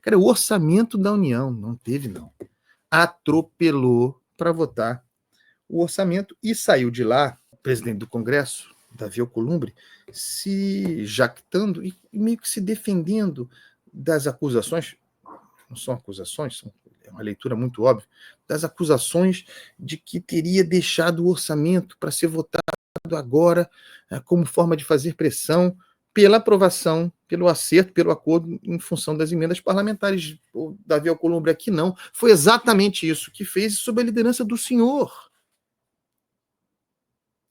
Cara, o orçamento da União, não teve, não. Atropelou para votar o orçamento e saiu de lá, o presidente do Congresso, Davi Alcolumbre, se jactando e meio que se defendendo das acusações, não são acusações, é uma leitura muito óbvia, das acusações de que teria deixado o orçamento para ser votado agora como forma de fazer pressão pela aprovação, pelo acerto, pelo acordo em função das emendas parlamentares. O Davi Alcolumbre aqui não. Foi exatamente isso que fez sob a liderança do senhor.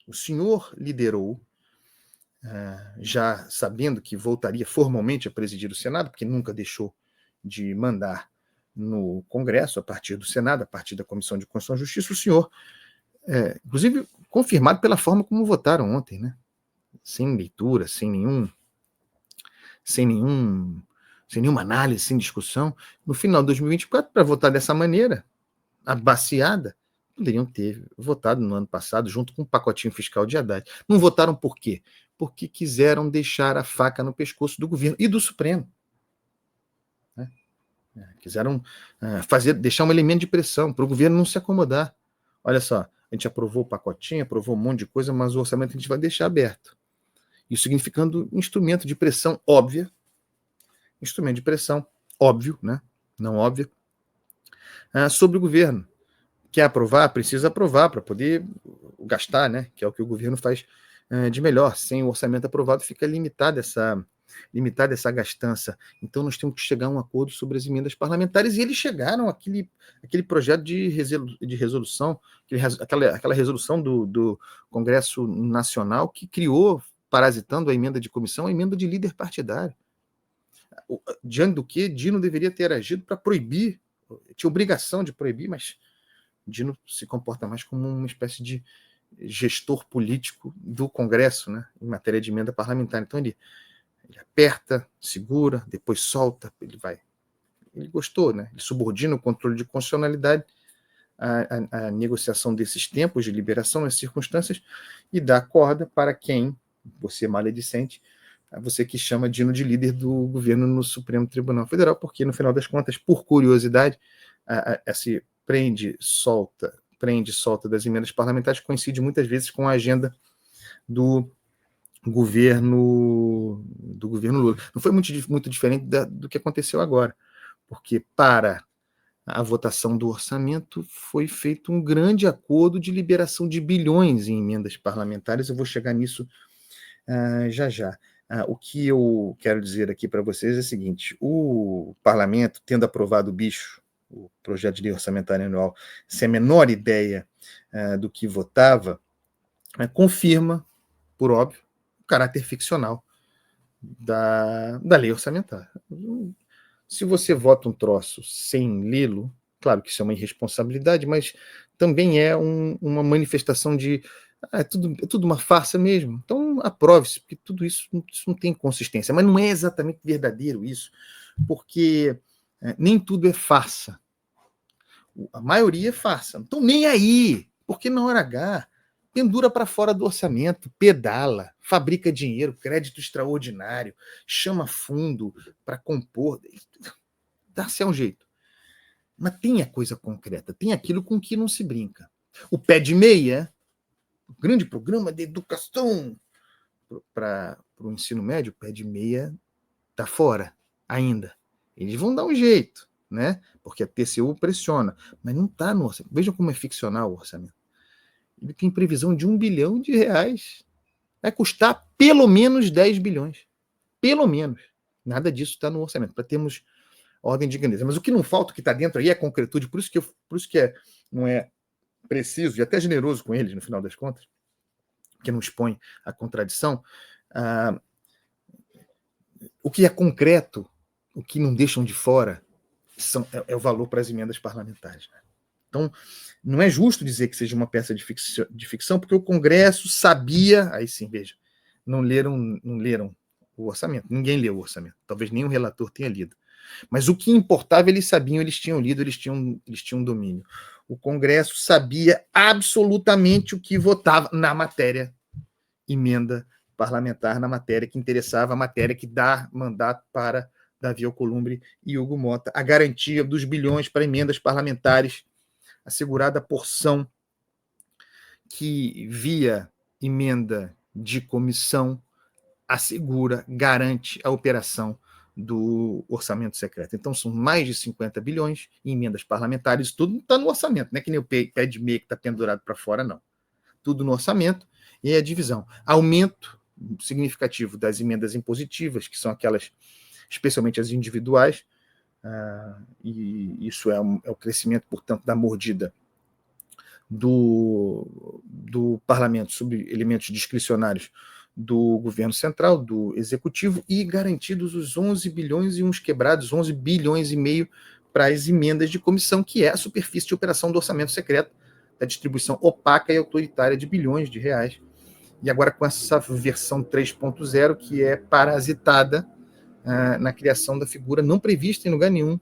O senhor liderou, já sabendo que voltaria formalmente a presidir o Senado, porque nunca deixou de mandar no Congresso, a partir do Senado, a partir da Comissão de Constituição e Justiça, o senhor, inclusive confirmado pela forma como votaram ontem, né? Sem leitura, sem nenhuma análise, sem discussão, no final de 2024, para votar dessa maneira, abaciada, poderiam ter votado no ano passado, junto com o pacotinho fiscal de Haddad. Não votaram por quê? Porque quiseram deixar a faca no pescoço do governo e do Supremo. Né? Quiseram deixar um elemento de pressão para o governo não se acomodar. Olha só, a gente aprovou o pacotinho, aprovou um monte de coisa, mas o orçamento a gente vai deixar aberto. Isso significando instrumento de pressão óbvia, instrumento de pressão óbvio, né? Não óbvio, sobre o governo. Quer aprovar? Precisa aprovar para poder gastar, né? Que é o que o governo faz de melhor. Sem o orçamento aprovado, fica limitada essa gastança. Então, nós temos que chegar a um acordo sobre as emendas parlamentares, e eles chegaram àquele projeto de resolução, aquela resolução do Congresso Nacional que criou, parasitando a emenda de comissão, a emenda de líder partidário. Diante do que Dino deveria ter agido para proibir, tinha obrigação de proibir, mas Dino se comporta mais como uma espécie de gestor político do Congresso, né, em matéria de emenda parlamentar. Então ele aperta, segura, depois solta, ele gostou, né? Ele subordina o controle de constitucionalidade à negociação desses tempos de liberação, nas circunstâncias, e dá corda para quem, você maledicente, você que chama Dino de líder do governo no Supremo Tribunal Federal, porque, no final das contas, por curiosidade, esse prende, solta das emendas parlamentares coincide muitas vezes com a agenda do governo Lula. Não foi muito diferente do que aconteceu agora, porque para a votação do orçamento foi feito um grande acordo de liberação de bilhões em emendas parlamentares. Eu vou chegar nisso já. O que eu quero dizer aqui para vocês é o seguinte: o parlamento, tendo aprovado o projeto de lei orçamentária anual, sem a menor ideia do que votava, confirma, por óbvio, o caráter ficcional da lei orçamentária. Se você vota um troço sem lê-lo, claro que isso é uma irresponsabilidade, mas também é uma manifestação de é tudo uma farsa mesmo. Então aprove-se, porque tudo isso não tem consistência. Mas não é exatamente verdadeiro isso, porque nem tudo é farsa. A maioria é farsa. Então nem aí, porque na hora H pendura para fora do orçamento, pedala, fabrica dinheiro, crédito extraordinário, chama fundo para compor, dá-se um jeito. Mas tem a coisa concreta, tem aquilo com que não se brinca. O pé de meia, o grande programa de educação para o ensino médio, o pé de meia está fora ainda. Eles vão dar um jeito, né? Porque a TCU pressiona, mas não está no orçamento. Vejam como é ficcional o orçamento. Ele tem previsão de R$1 bilhão. Vai custar pelo menos 10 bilhões. Pelo menos. Nada disso está no orçamento, para termos ordem de grandeza. Mas o que não falta, o que está dentro aí, é concretude. Por isso que não é preciso e até generoso com eles, no final das contas, que não expõe a contradição. O que é concreto, o que não deixam de fora, é o valor para as emendas parlamentares. Né? Então, não é justo dizer que seja uma peça de ficção, porque o Congresso sabia, aí sim, veja, não leram o orçamento, ninguém leu o orçamento, talvez nem o relator tenha lido. Mas o que importava, eles sabiam, eles tinham lido, eles tinham domínio. O Congresso sabia absolutamente o que votava na matéria emenda parlamentar, na matéria que interessava, a matéria que dá mandato para Davi Alcolumbre e Hugo Mota, a garantia dos bilhões para emendas parlamentares, assegurada a porção que, via emenda de comissão, assegura, garante a operação do orçamento secreto. Então, são mais de 50 bilhões em emendas parlamentares, tudo está no orçamento, não é que nem o pé de meia que está pendurado para fora, não. Tudo no orçamento, e a divisão. Aumento significativo das emendas impositivas, que são aquelas, especialmente as individuais, e isso é o crescimento, portanto, da mordida do parlamento sobre elementos discricionários do governo central, do executivo, e garantidos os 11 bilhões e uns quebrados, 11 bilhões e meio para as emendas de comissão, que é a superfície de operação do orçamento secreto, da distribuição opaca e autoritária de bilhões de reais. E agora com essa versão 3.0, que é parasitada na criação da figura não prevista em lugar nenhum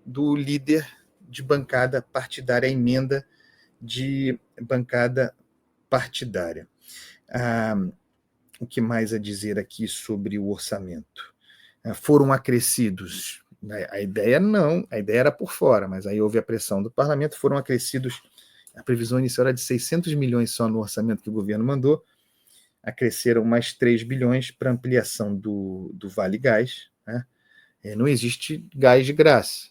do líder de bancada partidária, a emenda de bancada partidária. O que mais a dizer aqui sobre o orçamento? Foram acrescidos, a ideia não, a ideia era por fora, mas aí houve a pressão do parlamento, foram acrescidos, a previsão inicial era de 600 milhões só no orçamento que o governo mandou, acresceram mais 3 bilhões para ampliação do Vale Gás, né? Não existe gás de graça,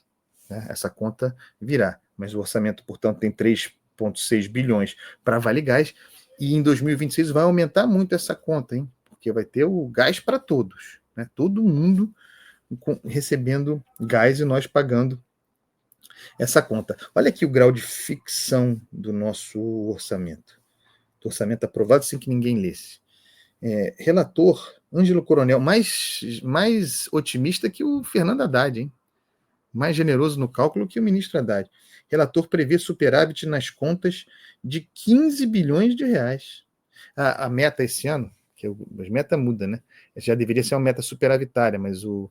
né? Essa conta virá, mas o orçamento, portanto, tem 3,6 bilhões para Vale Gás, e em 2026 vai aumentar muito essa conta, hein? Porque vai ter o gás para todos, né? Todo mundo recebendo gás e nós pagando essa conta. Olha aqui o grau de ficção do nosso orçamento. Do orçamento aprovado sem que ninguém lesse. Relator Ângelo Coronel, mais otimista que o Fernando Haddad, hein? Mais generoso no cálculo que o ministro Haddad. Relator prevê superávit nas contas de 15 bilhões de reais. A meta esse ano, que as metas mudam, né? Já deveria ser uma meta superavitária, mas o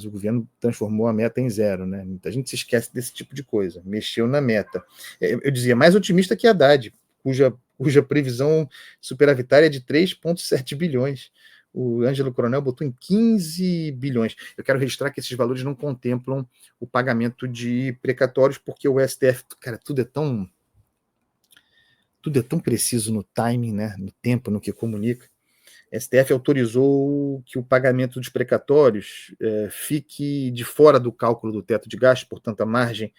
governo transformou a meta em zero, né? Muita gente se esquece desse tipo de coisa. Mexeu na meta. Eu dizia, mais otimista que Haddad, cuja previsão superavitária é de 3,7 bilhões. O Ângelo Coronel botou em 15 bilhões. Eu quero registrar que esses valores não contemplam o pagamento de precatórios, porque o STF, cara, tudo é tão preciso no timing, né? No tempo, no que comunica. STF autorizou que o pagamento dos precatórios fique de fora do cálculo do teto de gastos, portanto, a margem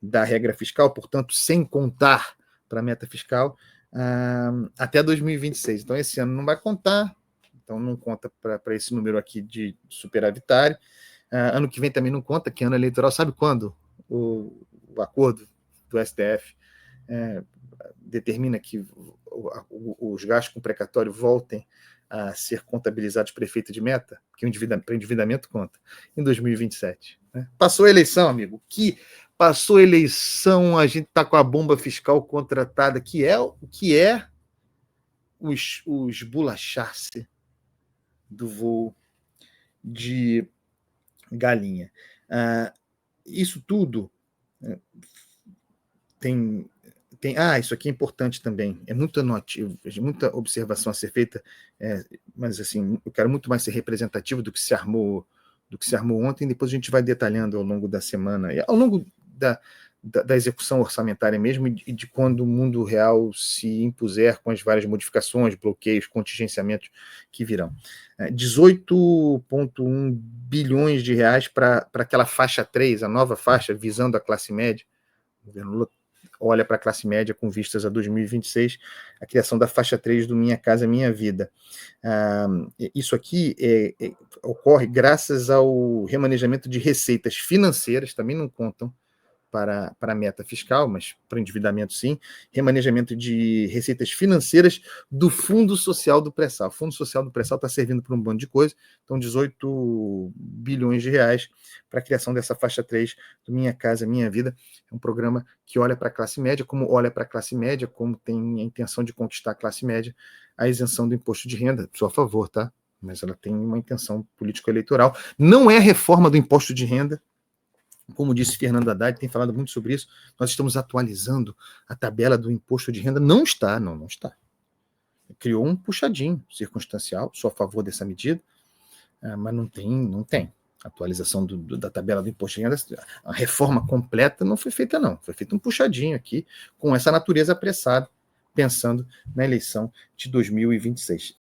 da regra fiscal, portanto, sem contar para a meta fiscal, até 2026. Então, esse ano não vai contar, então não conta para esse número aqui de superavitário. Ano que vem também não conta, que é ano eleitoral. Sabe quando o acordo do STF determina que os gastos com precatório voltem a ser contabilizados para efeito de meta, porque o endividamento conta, em 2027. Né? Passou a eleição, amigo. Passou a eleição, a gente está com a bomba fiscal contratada, que é o esbulachar-se do voo de galinha. Isso tudo tem... isso aqui é importante também, é muita observação a ser feita, mas assim, eu quero muito mais ser representativo do que se armou ontem, depois a gente vai detalhando ao longo da semana, ao longo da execução orçamentária mesmo, e de quando o mundo real se impuser com as várias modificações, bloqueios, contingenciamentos que virão. 18,1 bilhões de reais para aquela faixa 3, a nova faixa visando a classe média. O governo Lula olha para a classe média com vistas a 2026, a criação da faixa 3 do Minha Casa Minha Vida. Isso aqui ocorre graças ao remanejamento de receitas financeiras, também não contam para a meta fiscal, mas para endividamento sim, remanejamento de receitas financeiras do Fundo Social do Pré-Sal. O Fundo Social do Pré-Sal está servindo para um bando de coisa, então 18 bilhões de reais para a criação dessa faixa 3 do Minha Casa Minha Vida. É um programa que olha para a classe média, como tem a intenção de conquistar a classe média, a isenção do imposto de renda, sou a favor, tá? Mas ela tem uma intenção político-eleitoral. Não é reforma do imposto de renda, como disse Fernando Haddad, tem falado muito sobre isso, nós estamos atualizando a tabela do imposto de renda. Não está. Criou um puxadinho circunstancial, sou a favor dessa medida, mas não tem. atualização da tabela do imposto de renda, a reforma completa não foi feita, não. Foi feito um puxadinho aqui, com essa natureza apressada, pensando na eleição de 2026.